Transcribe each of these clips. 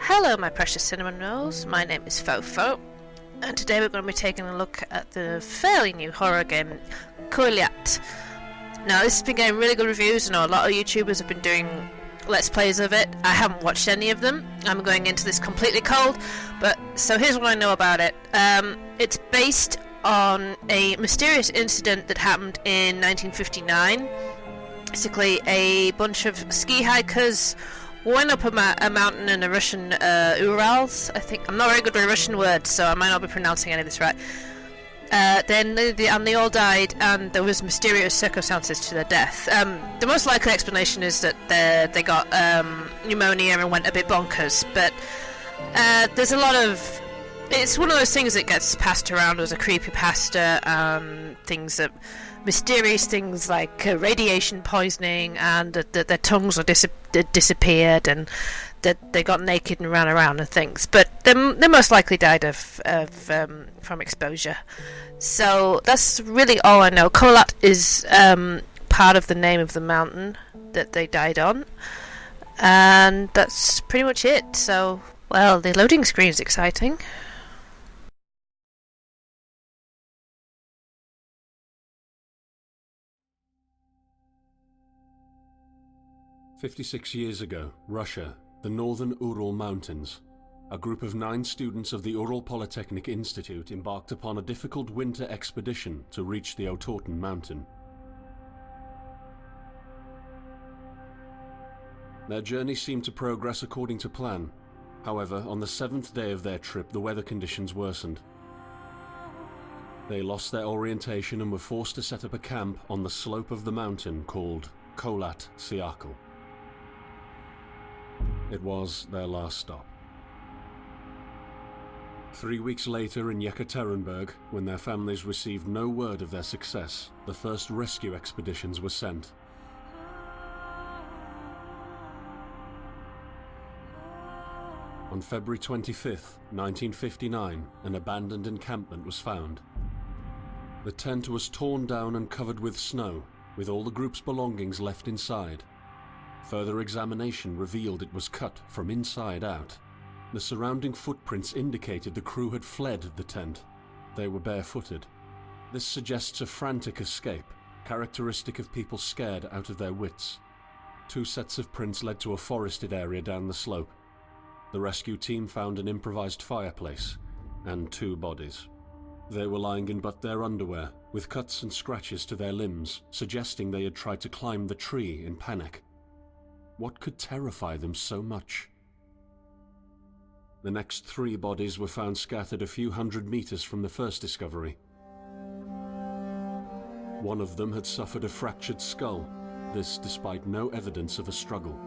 Hello, my precious cinnamon rolls. My name is Fofo, and today we're going to be taking a look at the fairly new horror game, Kholat. Now, this has been getting really good reviews. I know a lot of YouTubers have been doing Let's Plays of it. I haven't watched any of them. I'm going into this completely cold, but so here's what I know about it. It's based on a mysterious incident that happened in 1959. Basically, a bunch of ski hikers went up a mountain in the Russian Urals. I think I'm not very good with Russian words, so I might not be pronouncing any of this right. Then they all died, and there was mysterious circumstances to their death. The most likely explanation is that they got pneumonia and went a bit bonkers. But there's a lot of it's one of those things that gets passed around as a creepypasta. Things that mysterious things like radiation poisoning, and that their tongues were disappeared, and that they got naked and ran around and things. But they most likely died from exposure. So that's really all I know. Kholat is part of the name of the mountain that they died on, and that's pretty much it. So, well, the loading screen is exciting. "56 years ago, Russia, the northern Ural Mountains. A group of 9 students of the Ural Polytechnic Institute embarked upon a difficult winter expedition to reach the Otorten mountain. Their journey seemed to progress according to plan. However, on the 7th day of their trip, the weather conditions worsened. They lost their orientation and were forced to set up a camp on the slope of the mountain called Kholat Siakal. It was their last stop. 3 weeks later in Yekaterinburg, when their families received no word of their success, the first rescue expeditions were sent. On February 25th, 1959, an abandoned encampment was found. The tent was torn down and covered with snow, with all the group's belongings left inside. Further examination revealed it was cut from inside out. The surrounding footprints indicated the crew had fled the tent. They were barefooted. This suggests a frantic escape, characteristic of people scared out of their wits. 2 sets of prints led to a forested area down the slope. The rescue team found an improvised fireplace and 2 bodies. They were lying in but their underwear, with cuts and scratches to their limbs, suggesting they had tried to climb the tree in panic. What could terrify them so much? The next 3 bodies were found scattered a few hundred meters from the first discovery. One of them had suffered a fractured skull, this despite no evidence of a struggle.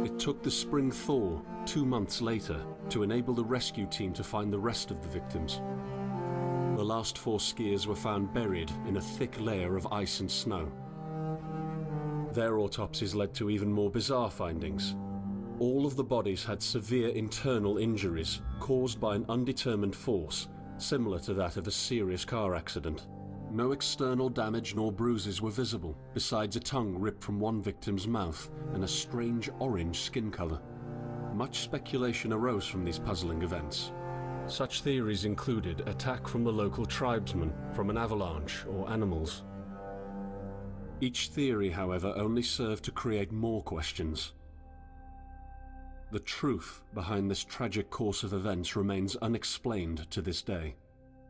It took the spring thaw 2 months later to enable the rescue team to find the rest of the victims. The last 4 skiers were found buried in a thick layer of ice and snow. Their autopsies led to even more bizarre findings. All of the bodies had severe internal injuries caused by an undetermined force, similar to that of a serious car accident. No external damage nor bruises were visible, besides a tongue ripped from one victim's mouth and a strange orange skin color. Much speculation arose from these puzzling events. Such theories included attack from the local tribesmen, from an avalanche, or animals. Each theory, however, only served to create more questions. The truth behind this tragic course of events remains unexplained to this day.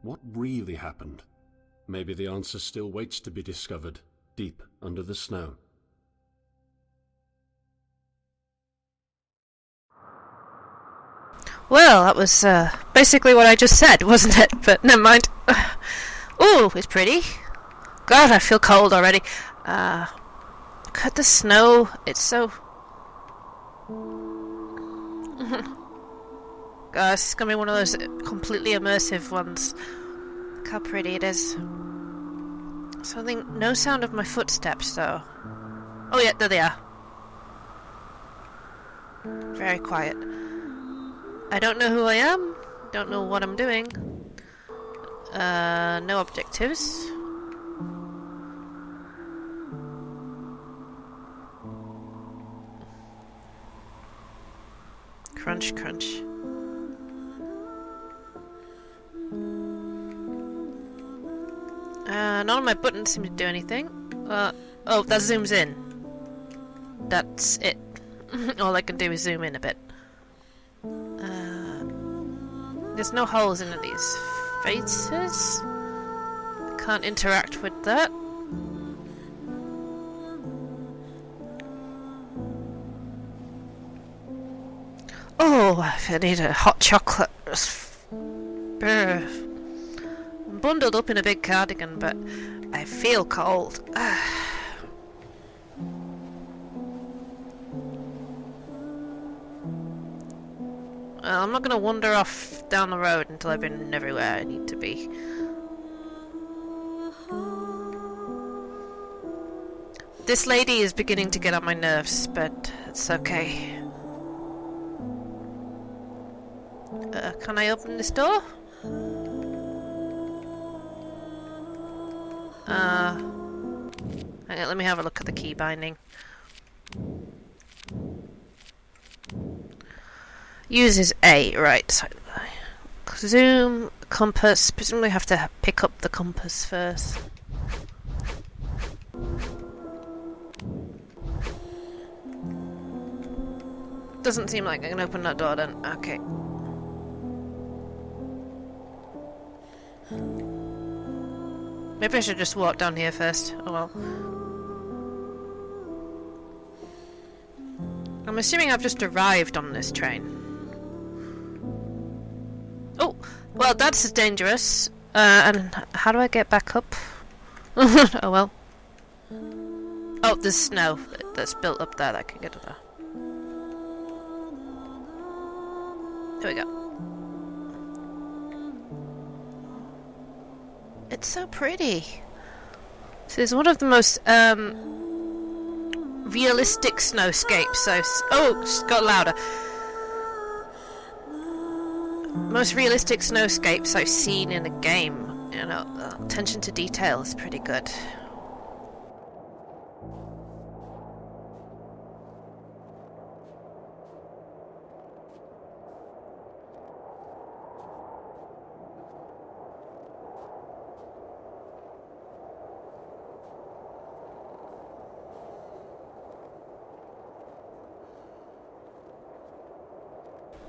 What really happened? Maybe the answer still waits to be discovered, deep under the snow. Well, that was basically what I just said, wasn't it? But never mind. Ooh, it's pretty. God, I feel cold already. Look at the snow. It's so... God, this is going to be one of those completely immersive ones. Look how pretty it is. Something... No sound of my footsteps, though. Oh yeah, there they are. Very quiet. I don't know who I am. Don't know what I'm doing. No objectives. Crunch, crunch. None of my buttons seem to do anything. Oh, that zooms in. That's it. All I can do is zoom in a bit. There's no holes in these faces. Can't interact with that. Oh, I need a hot chocolate. I'm bundled up in a big cardigan, but I feel cold. I'm not going to wander off down the road until I've been everywhere I need to be. This lady is beginning to get on my nerves, but it's okay. Can I open this door? Okay, let me have a look at the key binding. Uses A, right. So, zoom, compass. Presumably have to pick up the compass first. Doesn't seem like I can open that door then. Okay. Maybe I should just walk down here first. Oh well. I'm assuming I've just arrived on this train. Oh, well that's dangerous. And how do I get back up? Oh well. Oh, there's snow that's built up there that I can get to there. Here we go. It's so pretty. This is one of the most realistic snowscapes. Oh, it's got louder. Most realistic snowscapes I've seen in a game. You know, the attention to detail is pretty good.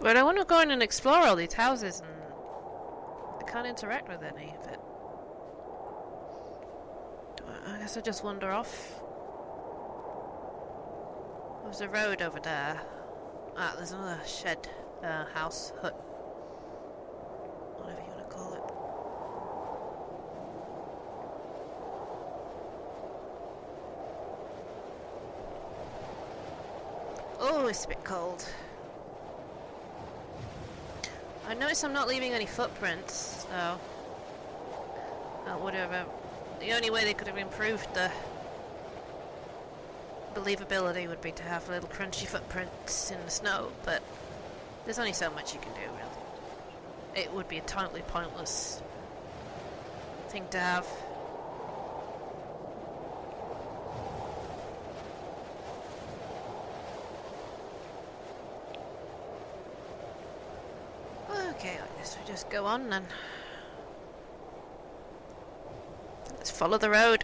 But I want to go in and explore all these houses, and I can't interact with any of it. I guess I just wander off. There's a road over there. Ah, there's another shed, house, hut. Whatever you want to call it. Oh, it's a bit cold. I notice I'm not leaving any footprints, so whatever. The only way they could have improved the believability would be to have little crunchy footprints in the snow, but there's only so much you can do, really. It would be a totally pointless thing to have. Okay, I guess we just go on then. Let's follow the road.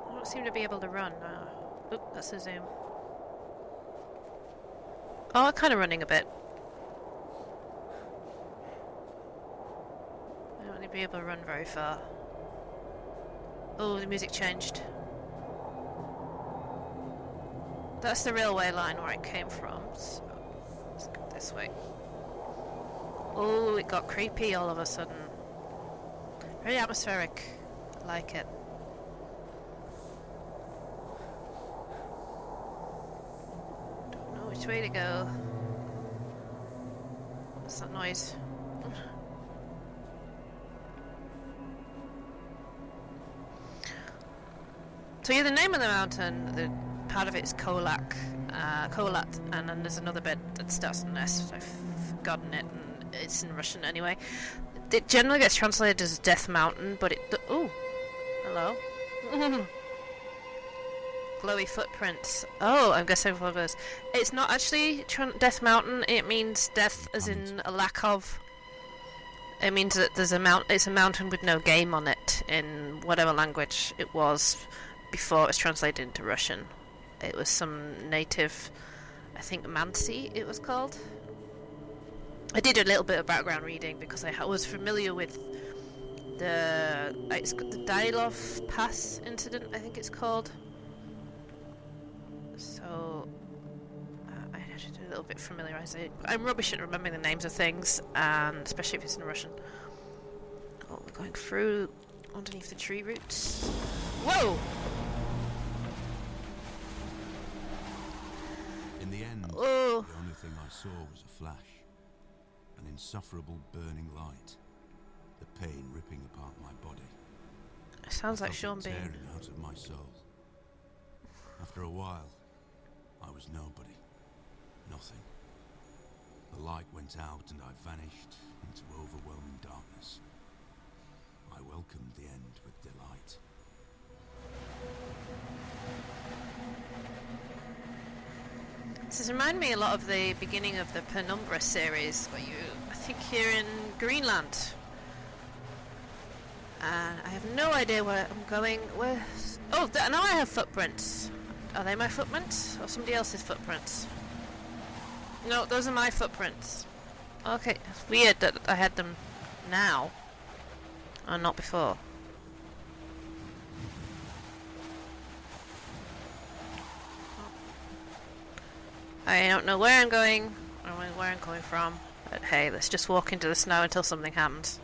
I don't seem to be able to run. Oop, that's a zoom. Oh, I'm kind of running a bit. I don't need to be able to run very far. Oh, the music changed. That's the railway line where it came from, so let's go this way. Oh, it got creepy all of a sudden. Very atmospheric. I like it. Don't know which way to go. What's that noise? So yeah, the name of the mountain, the part of it is Kholat, and then there's another bit that starts with an S. I've forgotten it, and it's in Russian anyway. It generally gets translated as Death Mountain, but it... Oh! Hello. Glowy footprints. Oh, I'm guessing what it is. It's not actually Death Mountain. It means death as in a lack of. It means that there's it's a mountain with no game on it in whatever language it was before it was translated into Russian. It was some native, I think Mansi it was called. I did a little bit of background reading because I was familiar with the Dyatlov Pass incident, I think it's called. So I had to do a little bit familiarising. I'm rubbish at remembering the names of things, and especially if it's in Russian. Oh, we're going through underneath the tree roots. Whoa! In the end, Oh. the only thing I saw was a flash, an insufferable burning light, the pain ripping apart my body. It sounds like I Sean felt it Bean. tearing out of my soul. After a while, I was nobody, nothing. The light went out and I vanished into overwhelming darkness. I welcomed the end with delight. This reminds me a lot of the beginning of the Penumbra series, where I think you're in Greenland. And I have no idea where I'm going. Oh, now I have footprints. Are they my footprints? Or somebody else's footprints? No, those are my footprints. Okay, it's weird that I had them now. And not before. I don't know where I'm going, or where I'm coming from, but hey, let's just walk into the snow until something happens.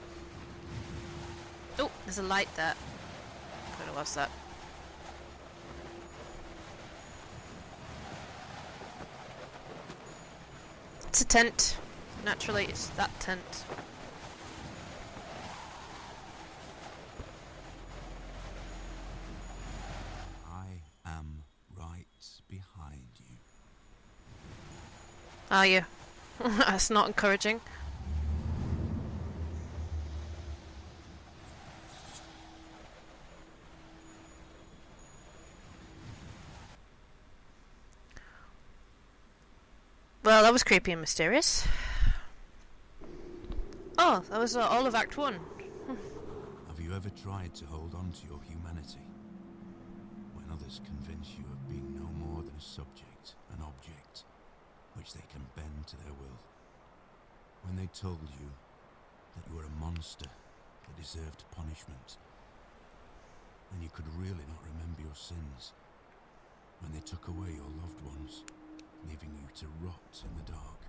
Oh, there's a light there. What was that? It's a tent. Naturally, it's that tent. I am right behind you. Are you? That's not encouraging. Well, that was creepy and mysterious. Oh, that was all of Act 1. Have you ever tried to hold on to your humanity when others convince you of being no more than a subject, an object, which they can bend to their will? When they told you that you were a monster that deserved punishment, when you could really not remember your sins, when they took away your loved ones, leaving you to rot in the dark.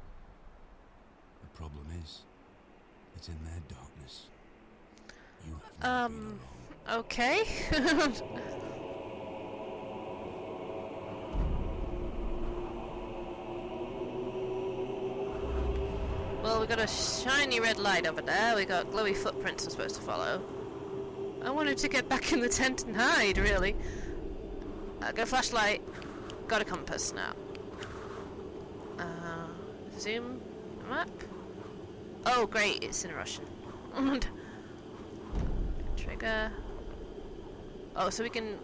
The problem is that in their darkness, you have never been alone. Okay. Well, we got a shiny red light over there. We got glowy footprints I'm supposed to follow. I wanted to get back in the tent and hide, really. Got a flashlight. Got a compass now. Zoom map. Oh, great! It's in Russian. Trigger. Oh, so we can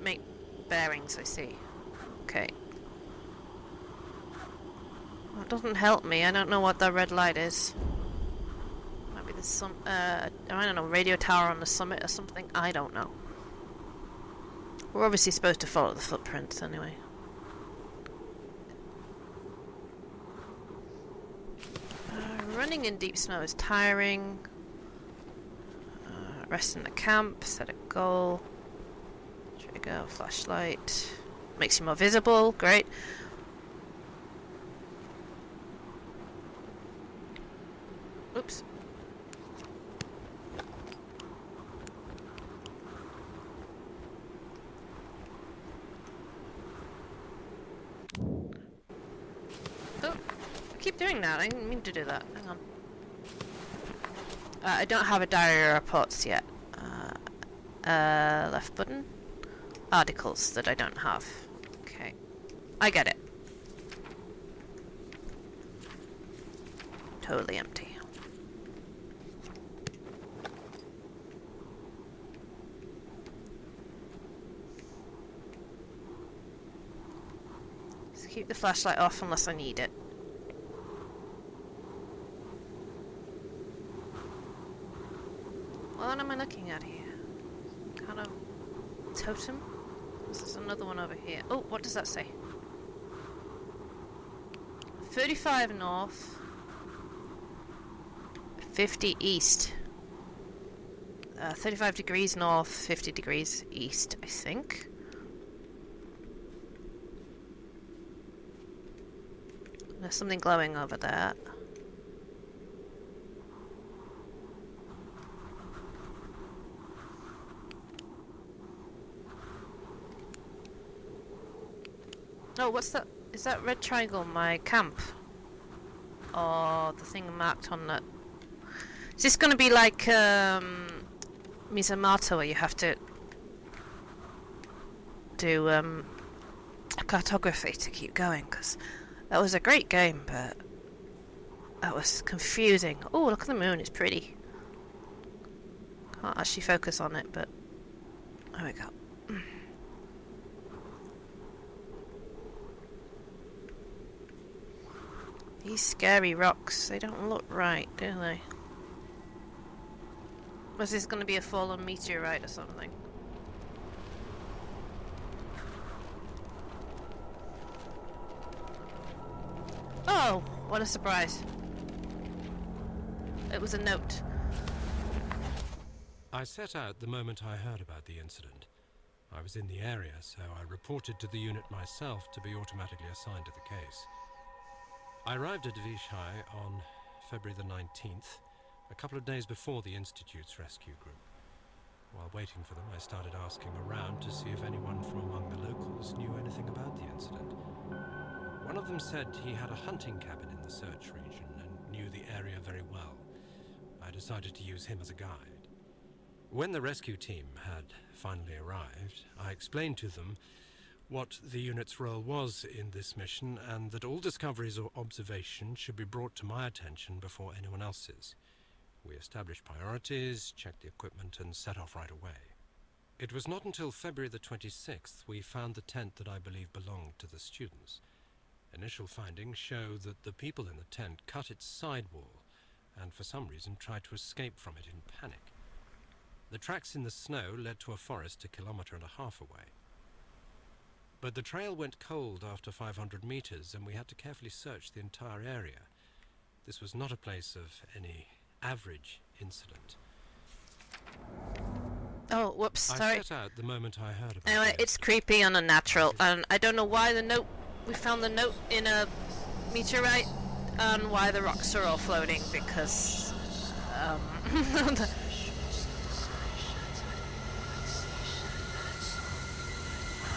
make bearings. I see. Okay. Well, it doesn't help me. I don't know what that red light is. Maybe there's some I don't know, radio tower on the summit or something. I don't know. We're obviously supposed to follow the footprints anyway. Running in deep snow is tiring. Rest in the camp, set a goal. Trigger, flashlight. Makes you more visible, great. Oops. Oh, I keep doing that. I didn't mean to do that. Hang on. I don't have a diary reports yet. Left button. Articles that I don't have. Okay. I get it. Totally empty. keep the flashlight off unless I need it. What am I looking at here? Kind of totem? There's another one over here. Oh, what does that say? 35 north, 50 east. 35 degrees north, 50 degrees east, I think. There's something glowing over there. Oh, what's that? Is that red triangle my camp? Or the thing marked on that? Is this gonna be like Mizamato, where you have to do cartography to keep going? Because that was a great game, but that was confusing. Oh, look at the moon, it's pretty. Can't actually focus on it, but there we go. These scary rocks, they don't look right, do they? Was this going to be a fallen meteorite or something? Oh, what a surprise. It was a note. I set out the moment I heard about the incident. I was in the area, so I reported to the unit myself to be automatically assigned to the case. I arrived at Vishai on February the 19th, a couple of days before the Institute's rescue group. While waiting for them, I started asking around to see if anyone from among the locals knew anything about the incident. One of them said he had a hunting cabin in the search region and knew the area very well. I decided to use him as a guide. When the rescue team had finally arrived, I explained to them what the unit's role was in this mission, and that all discoveries or observations should be brought to my attention before anyone else's. We established priorities, checked the equipment, and set off right away. It was not until February the 26th we found the tent that I believe belonged to the students. Initial findings show that the people in the tent cut its sidewall, and for some reason tried to escape from it in panic. The tracks in the snow led to a forest a kilometre and a half away. But the trail went cold after 500 meters, and we had to carefully search the entire area. This was not a place of any average incident. Oh, whoops, sorry. I set out the moment I heard about it. Anyway, it's creepy and unnatural, and I don't know why we found the note in a meteorite, and why the rocks are all floating, because,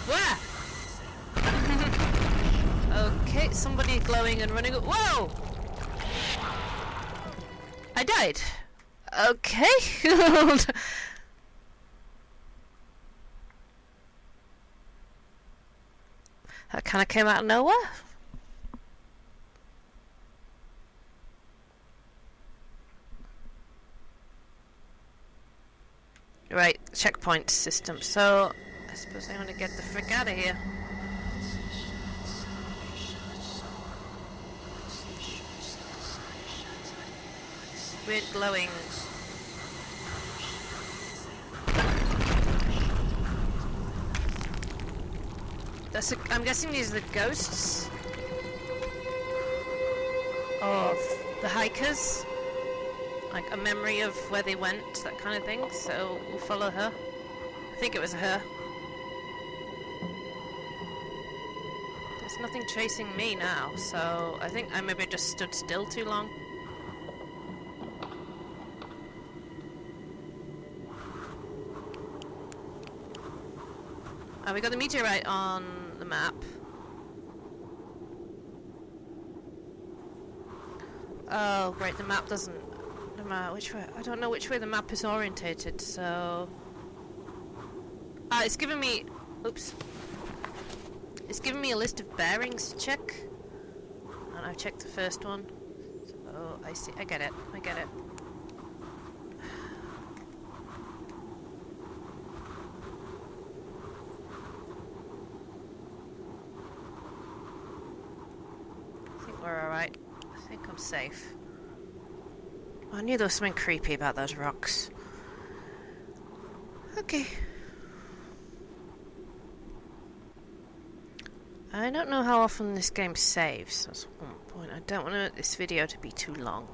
Where? Okay, somebody glowing and running. Whoa! I died. Okay. That kind of came out of nowhere. Right, checkpoint system. So, I suppose I want to get the frick out of here. Weird glowing. I'm guessing these are the ghosts of the hikers. Like a memory of where they went, that kind of thing. So we'll follow her. I think it was her. There's nothing chasing me now, so I think I maybe just stood still too long. We got the meteorite on the map. Oh, right, the map doesn't... which way? I don't know which way the map is orientated, so... it's giving me... Oops. It's giving me a list of bearings to check. And I've checked the first one. So, I see. I get it. we're alright. I think I'm safe. I knew there was something creepy about those rocks. Okay. I don't know how often this game saves. That's one point. I don't want this video to be too long.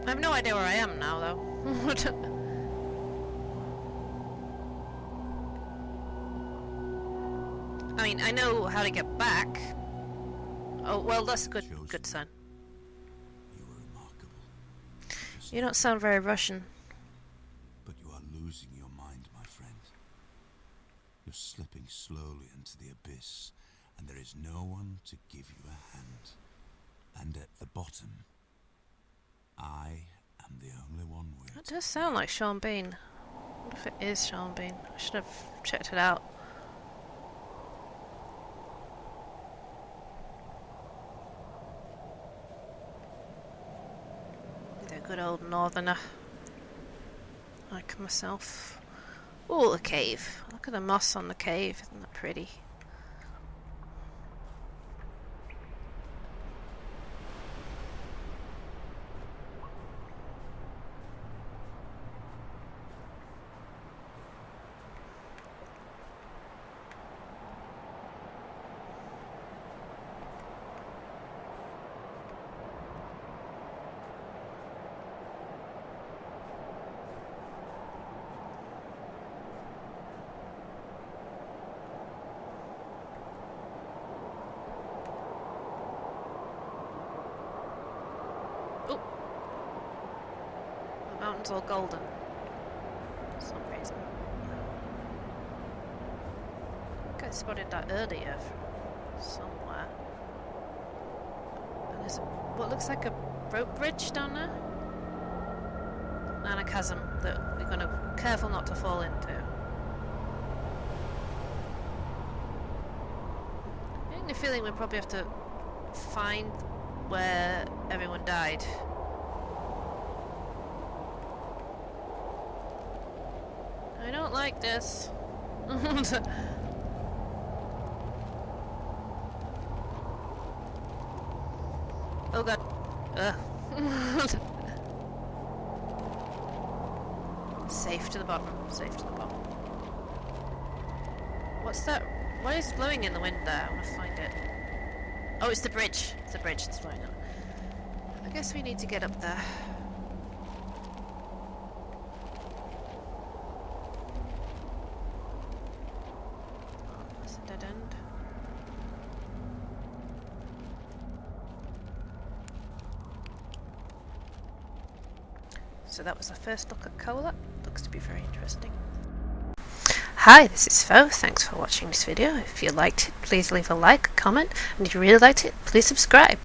I have no idea where I am now, though. I mean, I know how to get back. Oh, well, that's a good sign. You were remarkable. You don't sound very Russian. But you are losing your mind, my friend. You're slipping slowly into the abyss, and there is no one to give you a hand. And at the bottom, I am the only one with. That does sound like Sean Bean. What if it is Sean Bean? I should have checked it out. The good old northerner. Like myself. Oh, the cave. Look at the moss on the cave. Isn't that pretty? Mountain's all golden for some reason. I think I spotted that earlier from somewhere. And there's what looks like a rope bridge down there. And a chasm that we're going to be careful not to fall into. I get the feeling we probably have to find where everyone died. I don't like this. Oh god. Safe to the bottom. Safe to the bottom. What's that? What is blowing in the wind there? I want to find it. Oh, it's the bridge. It's the bridge that's blowing on. I guess we need to get up there. So that was our first look at Kholat. Looks to be very interesting. Hi, this is Fo. Thanks for watching this video. If you liked it, please leave a like, comment, and if you really liked it, please subscribe.